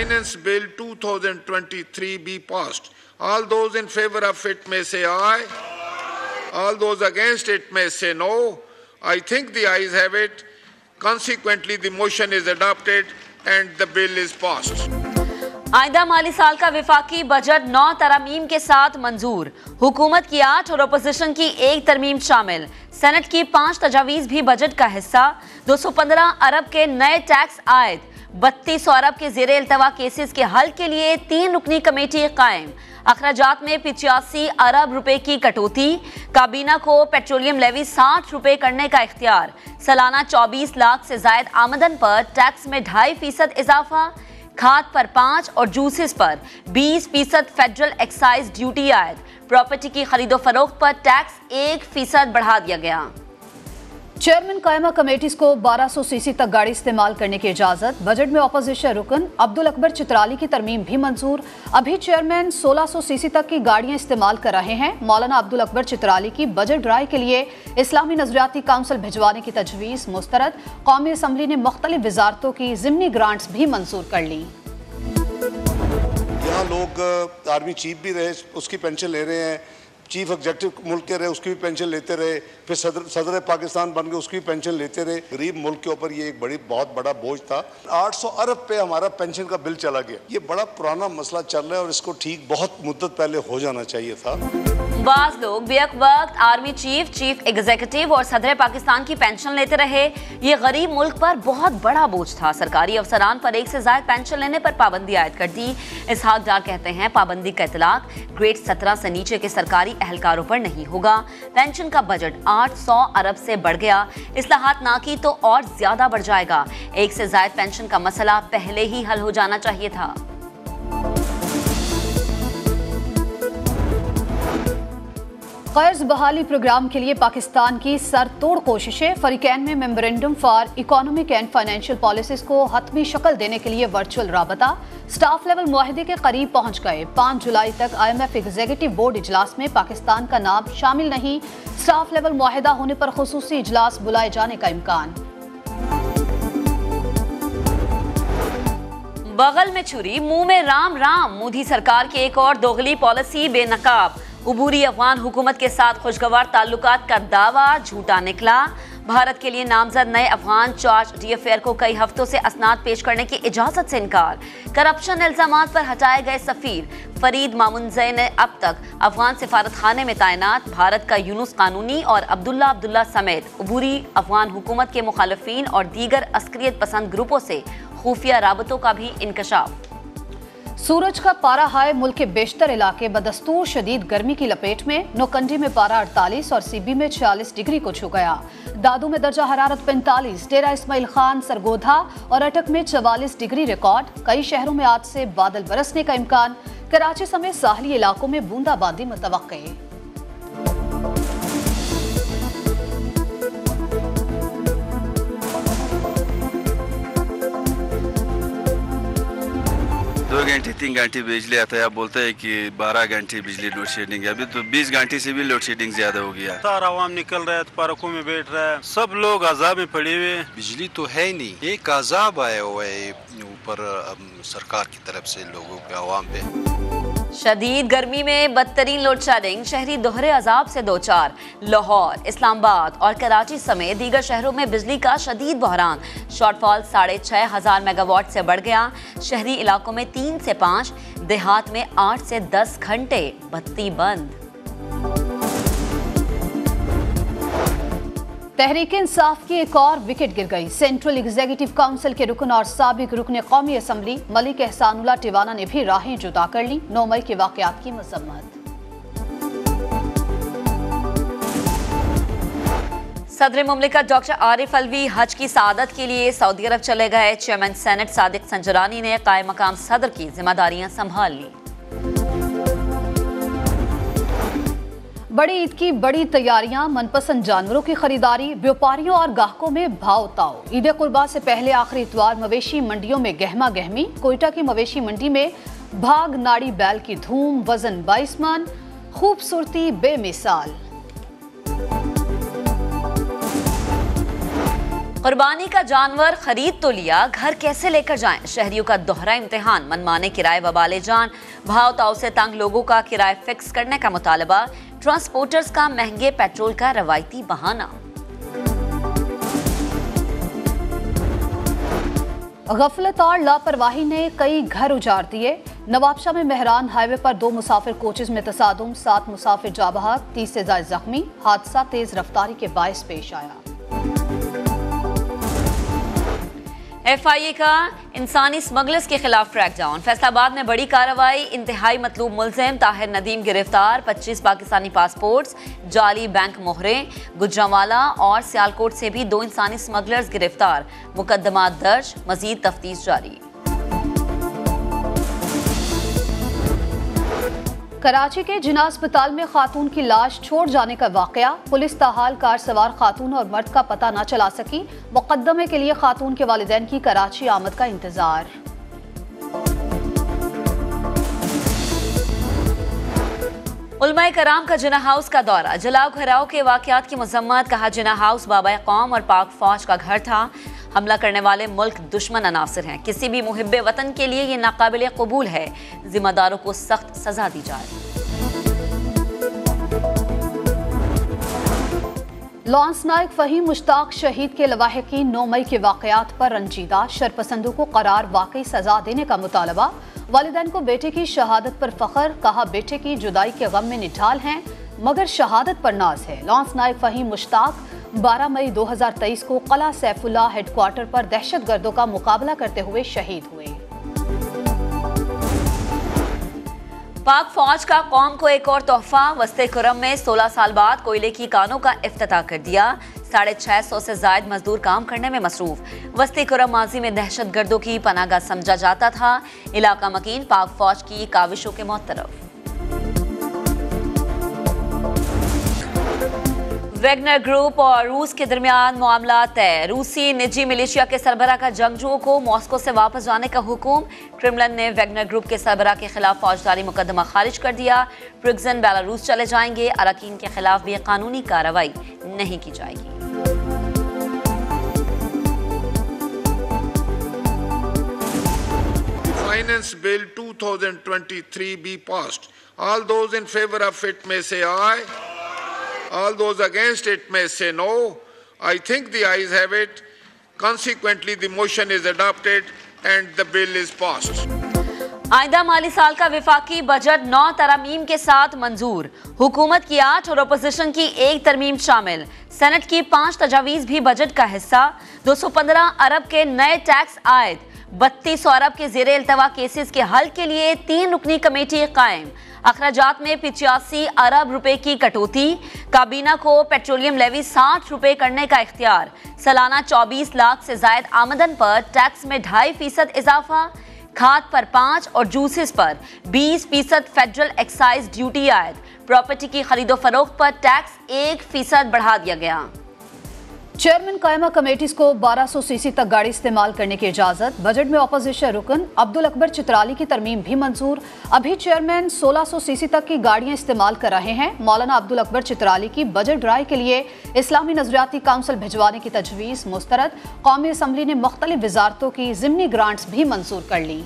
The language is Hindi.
Finance Bill 2023 be passed. All those in favor of it may say aye. All those against it may say no. I think the ayes have it. Consequently, the motion is adopted and the bill is passed. आइंदा माली साल का विफाकी बजट 9 तरमीम के साथ मंजूर। हुकूमत की 8 और अपोजिशन की 1 तरमीम शामिल। सेनेट की 5 तजावीज़ भी बजट का हिस्सा। 215 अरब के नए टैक्स आयद। 3200 अरब के ज़ेरे इल्तवा केसेस के हल के लिए 3 रुकनी कमेटी कायम। अखराजात में 85 अरब रुपए की कटौती। काबीना को पेट्रोलियम लेवी 60 रुपए करने का इख्तियार। सालाना 24 लाख से जायद आमदन पर टैक्स में 2.5% इजाफा। खाद पर 5 और जूसेस पर 20% फेडरल एक्साइज ड्यूटी आयद। प्रॉपर्टी की खरीदो फरोख्त पर टैक्स 1% बढ़ा दिया गया। चेयरमैन कायमा कमेटीज को 1200 सीसी तक गाड़ी इस्तेमाल करने की इजाजत। बजट में अपोजिशन रुकन अब्दुल अकबर चित्राली की तरमीम भी मंजूर। अभी चेयरमैन 1600 सीसी तक की गाड़ियां इस्तेमाल कर रहे हैं। मौलाना अब्दुल अकबर चित्राली की बजट राय के लिए इस्लामी नजरियाती काउंसिल भिजवाने की तजवीज़ मुस्तरद। कौमी असम्बली ने मुख्तलिफ वजारतों की ज़िमनी ग्रांट्स भी मंजूर कर ली। यहाँ लोग आर्मी चीफ भी रहे, उसकी पेंशन ले रहे हैं, चीफ एग्जेक्टिव मुल्क के रहे, उसकी भी पेंशन लेते रहे, फिर सदर पाकिस्तान बन गए, उसकी भी पेंशन लेते रहे। गरीब मुल्क के ऊपर ये एक बहुत बड़ा बोझ था। 800 अरब पे हमारा पेंशन का बिल चला गया। ये बड़ा पुराना मसला चल रहा है और इसको ठीक बहुत मुद्दत पहले हो जाना चाहिए था। बाज लोग बेक वक्त आर्मी चीफ, चीफ एग्जीक्यूटिव और सदर पाकिस्तान की पेंशन लेते रहे। ये गरीब मुल्क पर बहुत बड़ा बोझ था। सरकारी अफसरान पर 1 से ज्यादा पेंशन लेने पर पाबंदी आयद कर दी। इसहाक डार कहते हैं पाबंदी का इतलाक ग्रेड 17 से नीचे के सरकारी एहलकारों पर नहीं होगा। पेंशन का बजट 800 अरब से बढ़ गया। इस्लाहात ना की तो और ज्यादा बढ़ जाएगा। 1 से ज्यादा पेंशन का मसला पहले ही हल हो जाना चाहिए था। कर्ज बहाली प्रोग्राम के लिए पाकिस्तान की सरतोड़ कोशिशें। फरीकैन में memorandum for economic and financial policies को हतमी शक्ल देने के लिए वर्चुअल राबता। स्टाफ लेवल मुआहदे के करीब पहुंच गए। 5 जुलाई तक IMF एग्जीक्यूटिव बोर्ड इजलास में पाकिस्तान का नाम शामिल नहीं। स्टाफ लेवल मुआहदा होने पर खुसूसी इजलास बुलाए जाने का इम्कान। बगल में छुरी मुंह में राम राम। मोदी सरकार की एक और दोगली पॉलिसी बेनकाब। उबूरी अफगान हुकूमत के साथ खुशगवार ताल्लुकात का दावा झूठा निकला। भारत के लिए नामजद नए अफगान चार्ज DFR को कई हफ्तों से असनाद पेश करने की इजाजत से इनकार। करप्शन इल्जामात पर हटाए गए सफीर फरीद मामुनजई ने अब तक अफगान सिफारत खाने में तैनात भारत का यूनुस कानूनी और अब्दुल्ला समेत उबूरी अफगान हुकूमत के मुखालिफिन और दीगर अस्करियत पसंद ग्रुपों से खुफिया राबतों का भी इंकशाफ। सूरज का पारा हाय। मुल्क के बेशतर इलाके बदस्तूर शदीद गर्मी की लपेट में। नौकंडी में पारा 48 और सीबी में 46 डिग्री को छू गया। दादू में दर्जा हरारत 45, डेरा इस्माइल खान, सरगोधा और अटक में 44 डिग्री रिकॉर्ड। कई शहरों में आज से बादल बरसने का इम्कान। कराची समेत साहली इलाकों में बूंदाबांदी मुतवक्के। दो घंटे 3 घंटे बिजली आता है। आप बोलते हैं कि 12 घंटे बिजली लोड शेडिंग है। अभी तो 20 घंटे से भी लोड शेडिंग ज्यादा हो गया। सारा आवाम निकल रहा है, पार्कों में बैठ रहा है, सब लोग अजाब में पड़े हुए। बिजली तो है नहीं, एक अजाब आया हुआ है ऊपर सरकार की तरफ से लोगों पे, आवाम पे। शदीद गर्मी में बदतरीन लोड शेडिंग। शहरी दोहरे अजाब से दो चार। लाहौर, इस्लामाबाद और कराची समेत दीगर शहरों में बिजली का शदीद बहरान। शॉर्टफॉल 6500 मेगावाट से बढ़ गया। शहरी इलाकों में 3 से 5, देहात में 8 से 10 घंटे बत्ती बंद। तहरीक इंसाफ की एक और विकेट गिर गई। सेंट्रल एग्जीक्यूटिव काउंसिल के रुकन और साबिक रुकन कौमी असम्बली मलिक एहसानुल्लाह टिवाना ने भी राहें जुदा कर ली। 9 मई के वाकयात की मजम्मत। सदर मुमलिकत डॉक्टर आरिफ अलवी हज की सआदत के लिए सऊदी अरब चले गए। चेयरमैन सेनेट सादिक संजरानी ने कायम मकाम सदर की जिम्मेदारियां संभाल ली। बड़ी ईद की बड़ी तैयारियां, मनपसंद जानवरों की खरीदारी, व्यापारियों और ग्राहकों में भाव ताव। ईद कुर्बा से पहले आखिरी इतवार मवेशी मंडियों में गहमा गहमी। कोयटा की मवेशी मंडी में भाग नाड़ी बैल की धूम, वजन 22 मन, खूबसूरती बेमिसाल। कुर्बानी का जानवर खरीद तो लिया, घर कैसे लेकर जाएं? शहरियों का दोहरा इम्तिहान। मनमाने किराए वबाले जान, भाव ताव से तंग लोगों का किराए फिक्स करने का मुतालबा, ट्रांसपोर्टर्स का महंगे पेट्रोल का रवायती बहाना। गफलत और लापरवाही ने कई घर उजाड़ दिए। नवाबशाह में मेहरान हाईवे पर 2 मुसाफिर कोचेज में तसादुम, 7 मुसाफिर जाँ बहक, 30 से ज्यादा जख्मी। हादसा तेज रफ्तारी के बायस पेश आया। FIA का इंसानी स्मगलर्स के खिलाफ क्रैकडाउन। फैसलाबाद में बड़ी कार्रवाई, इंतहाई मतलूब मुलजिम ताहिर नदीम गिरफ्तार। 25 पाकिस्तानी पासपोर्ट्स, जाली बैंक मोहरें। गुजरांवाला और सियालकोट से भी 2 इंसानी स्मगलर्स गिरफ्तार। मुकदमा दर्ज, मजीद तफ्तीश जारी। कराची के जिना अस्पताल में खातून की लाश छोड़ जाने का वाकया। पुलिस ताहाल कार सवार खातून और मर्द का पता न चला सकी। मुकदमे के लिए खातून के वालिदैन की कराची आमद का इंतजार। उलमाए कराम का जिना हाउस का दौरा। जलाओ घराव के वाकयात की मजम्मत। कहा जिना हाउस बाबा कौम और पाक फौज का घर था। हमला करने वाले मुल्क दुश्मन अनासिर हैं। किसी भी मुहिब्बे वतन के लिए ये नाकाबिले कबूल है। जिम्मेदारों को सख्त सजा दी जाए। लॉन्स नायक फहीम मुश्ताक शहीद के लवाहिकीन 9 मई के वाकयात पर रंजीदा। शरपसंदों को करार वाकई सजा देने का मुतालबा। वालिदैन को बेटे की शहादत पर फख्र। कहा बेटे की जुदाई के गम में निठाल हैं मगर शहादत पर नाज है। लॉन्स नायक फहीम मुश्ताक 12 मई 2023 को कला सैफुल्लाह हेडक्वार्टर पर दहशतगर्दों का मुकाबला करते हुए शहीद हुए। पाक फौज का कौम को एक और तोहफा। वस्ते खुरम में 16 साल बाद कोयले की कानों का इफ्तिताह कर दिया। 650 से जायद मजदूर काम करने में मसरूफ। वस्ते खुरम माजी में दहशतगर्दों की पनाहगाह समझा जाता था। इलाका मकीन पाक फौज की काविशों के मुतरफ। वैगनर ग्रुप और रूस के दरमियान मामला तय। रूसी निजी मिलिशिया के सरबराह का जंगजुओं को मॉस्को से वापस जाने का हुक्म। क्रेमलिन ने वैगनर ग्रुप के सरबराह के खिलाफ फौजदारी मुकदमा खारिज कर दिया। प्रिगजन बेलारूस चले जाएंगे। अरकान के खिलाफ भी कानूनी कार्रवाई नहीं की जाएगी। Finance Bill 2023 be passed. All those in favor of it may say aye. All those against it may say no. I think the ayes have it. Consequently, the motion is adopted and the bill is passed. आइंदा माली साल का विफाकी बजट 9 तरमीम के साथ मंजूर। हुकूमत की 8 और अपोजिशन की 1 तरमीम शामिल। सेनेट की 5 तजावीज़ भी बजट का हिस्सा। 215 अरब के नए टैक्स आयद। 3200 अरब के ज़ेरे इल्तवा केसेस के हल के लिए 3 रुकनी कमेटी कायम। अखराजात में 85 अरब रुपए की कटौती। काबीना को पेट्रोलियम लेवी 60 रुपए करने का इख्तियार। सालाना 24 लाख से जायद आमदन पर टैक्स में 2.5% इजाफा। खाद पर 5 और जूसेस पर 20% फेडरल एक्साइज ड्यूटी आयद। प्रॉपर्टी की खरीदो फरोख्त पर टैक्स 1% बढ़ा दिया गया। चेयरमैन कायमा कमेटीज को 1200 सीसी तक गाड़ी इस्तेमाल करने की इजाजत। बजट में अपोजिशन रुकन अब्दुल अकबर चित्राली की तरमीम भी मंजूर। अभी चेयरमैन 1600 सीसी तक की गाड़ियां इस्तेमाल कर रहे हैं। मौलाना अब्दुल अकबर चित्राली की बजट राय के लिए इस्लामी नजरियाती काउंसिल भिजवाने की तजवीज़ मुस्तरद। कौमी असम्बली ने मुख्तलिफ वजारतों की ज़िमनी ग्रांट्स भी मंजूर कर ली।